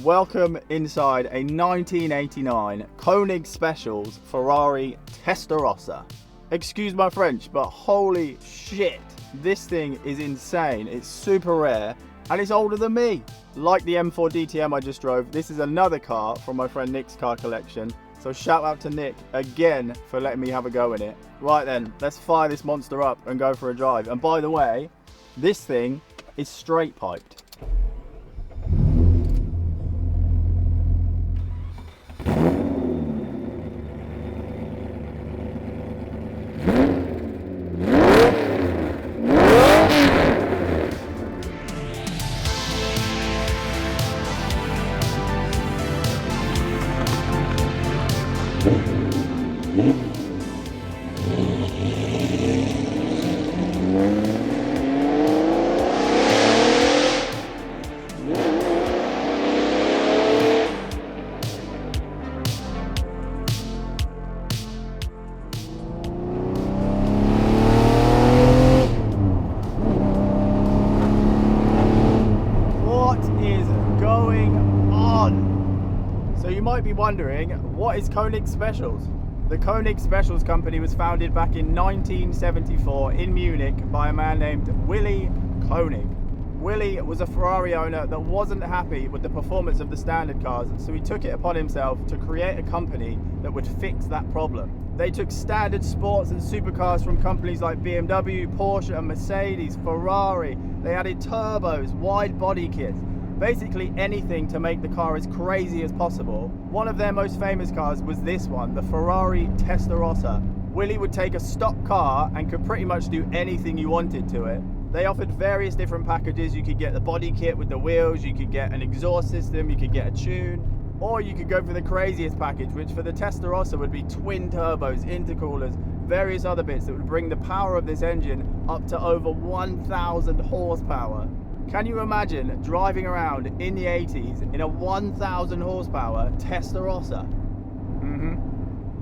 Welcome inside a 1989 Koenig Specials Ferrari Testarossa. Excuse my French, but holy shit, this thing is insane. It's super rare and it's older than me. Like the M4 DTM I just drove, this is another car from my friend Nick's car collection. So shout out to Nick again for letting me have a go in it. Right then, let's fire this monster up and go for a drive. And by the way, this thing is straight piped. So you might be wondering, what is Koenig Specials? The Koenig Specials company was founded back in 1974 in Munich by a man named Willy Koenig. Willy was a Ferrari owner that wasn't happy with the performance of the standard cars, so he took it upon himself to create a company that would fix that problem. They took standard sports and supercars from companies like BMW, Porsche and Mercedes, Ferrari. They added turbos, wide body kits, basically anything to make the car as crazy as possible. One of their most famous cars was this one, the Ferrari Testarossa. Willy would take a stock car and could pretty much do anything you wanted to it. They offered various different packages. You could get the body kit with the wheels, you could get an exhaust system, you could get a tune, or you could go for the craziest package, which for the Testarossa would be twin turbos, intercoolers, various other bits that would bring the power of this engine up to over 1,000 horsepower. Can you imagine driving around in the 80s in a 1,000 horsepower Testarossa?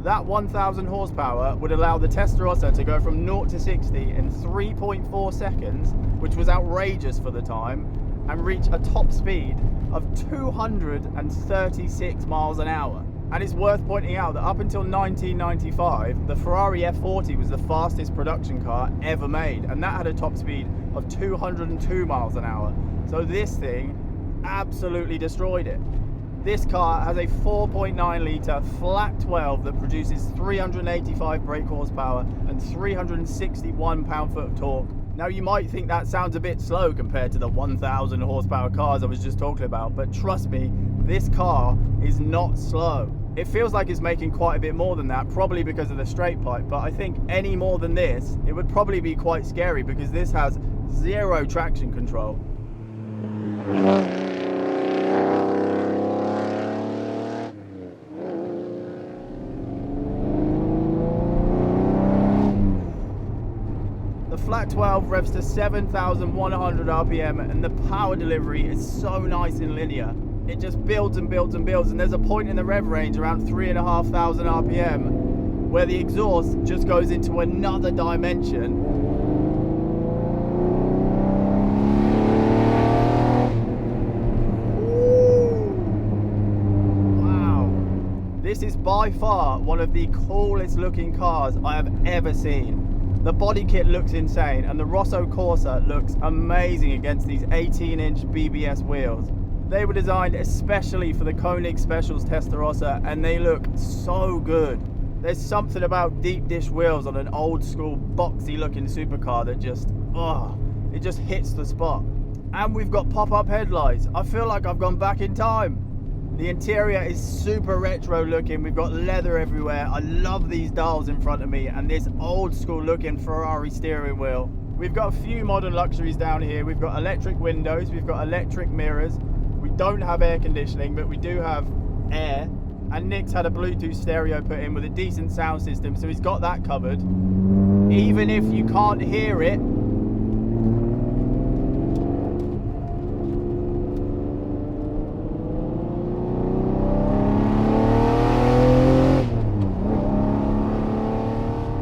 That 1,000 horsepower would allow the Testarossa to go from 0 to 60 in 3.4 seconds, which was outrageous for the time, and reach a top speed of 236 miles an hour. And it's worth pointing out that up until 1995, the Ferrari F40 was the fastest production car ever made, and that had a top speed of 202 miles an hour. So this thing absolutely destroyed it. This car has a 4.9 litre flat 12 that produces 385 brake horsepower and 361 pound-foot of torque. Now you might think that sounds a bit slow compared to the 1,000 horsepower cars I was just talking about, but trust me, this car is not slow. It feels like it's making quite a bit more than that, probably because of the straight pipe, but I think any more than this, it would probably be quite scary because this has zero traction control. The flat 12 revs to 7,100 RPM and the power delivery is so nice and linear. It just builds and builds and builds, and there's a point in the rev range around 3,500 RPM where the exhaust just goes into another dimension. Wow. This is by far one of the coolest looking cars I have ever seen. The body kit looks insane and the Rosso Corsa looks amazing against these 18-inch BBS wheels. They were designed especially for the Koenig Specials Testarossa and they look so good. There's something about deep dish wheels on an old school boxy looking supercar that just, it just hits the spot. And we've got pop-up headlights. I feel like I've gone back in time. The interior is super retro looking. We've got leather everywhere. I love these dials in front of me and this old school looking Ferrari steering wheel. We've got a few modern luxuries down here. We've got electric windows, we've got electric mirrors. We don't have air conditioning, but we do have air. And Nick's had a Bluetooth stereo put in with a decent sound system, so he's got that covered. Even if you can't hear it,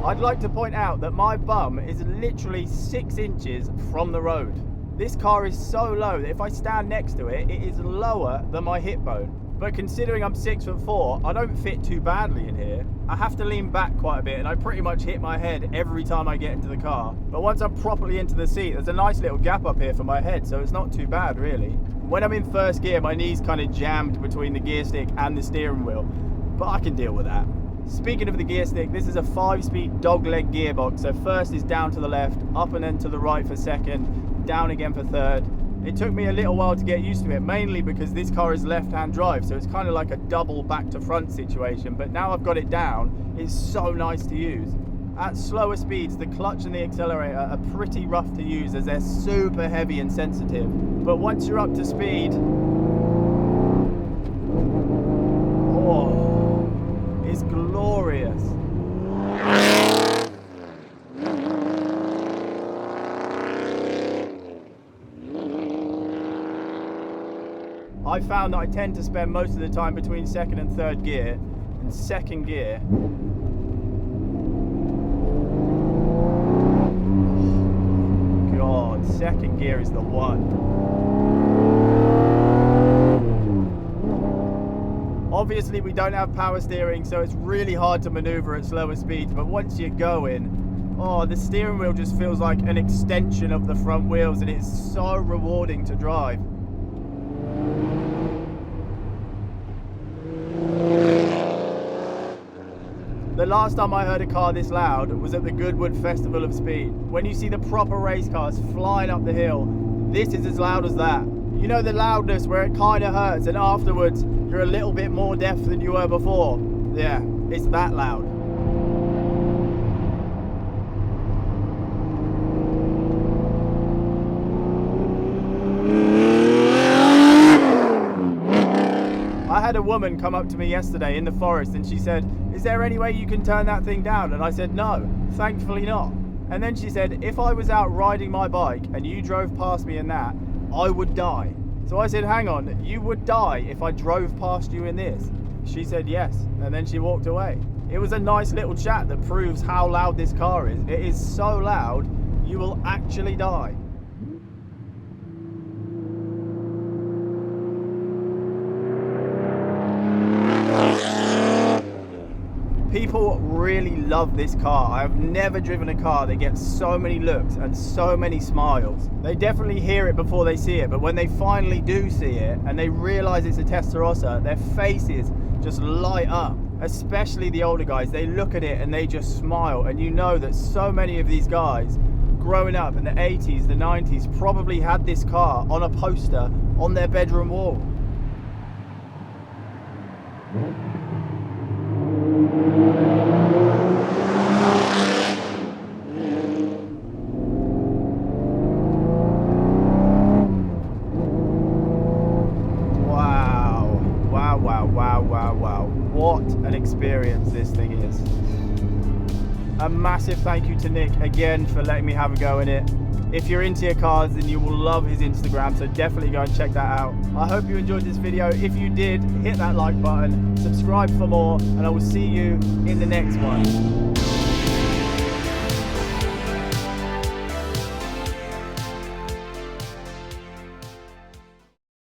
I'd like to point out that my bum is literally 6 inches from the road. This car is so low that if I stand next to it, it is lower than my hip bone. But considering I'm 6'4", I don't fit too badly in here. I have to lean back quite a bit and I pretty much hit my head every time I get into the car. But once I'm properly into the seat, there's a nice little gap up here for my head, so it's not too bad really. When I'm in first gear, my knee's kind of jammed between the gear stick and the steering wheel, but I can deal with that. Speaking of the gear stick, this is a 5-speed dogleg gearbox, so first is down to the left, up and then to the right for second, down again for third. It took me a little while to get used to it, mainly because this car is left-hand drive, so it's kind of like a double back-to-front situation, but now I've got it down, it's so nice to use. At slower speeds, the clutch and the accelerator are pretty rough to use as they're super heavy and sensitive, but once you're up to speed, oh, it's glorious. I found that I tend to spend most of the time between second and third gear. In second gear, God, second gear is the one. Obviously we don't have power steering, so it's really hard to maneuver at slower speeds, but once you're going, oh, the steering wheel just feels like an extension of the front wheels and it's so rewarding to drive. The last time I heard a car this loud was at the Goodwood Festival of Speed. When you see the proper race cars flying up the hill, this is as loud as that. You know the loudness where it kind of hurts and afterwards you're a little bit more deaf than you were before? Yeah, it's that loud. I had a woman come up to me yesterday in the forest and she said, "Is there any way you can turn that thing down?" And I said, "No, thankfully not." And then she said, "If I was out riding my bike and you drove past me in that, I would die." So I said, "Hang on, you would die if I drove past you in this?" She said yes, and then she walked away. It was a nice little chat that proves how loud this car is. It is so loud, you will actually die. People really love this car. I have never driven a car that gets so many looks and so many smiles. They definitely hear it before they see it, but when they finally do see it and they realize it's a Testarossa, their faces just light up. Especially the older guys, they look at it and they just smile, and you know that so many of these guys growing up in the 80s, the 90s probably had this car on a poster on their bedroom wall. Wow. What an experience this thing is. A massive thank you to Nick again for letting me have a go in it. If you're into your cars, then you will love his Instagram, so definitely go and check that out. I hope you enjoyed this video. If you did, hit that like button, subscribe for more, and I will see you in the next one.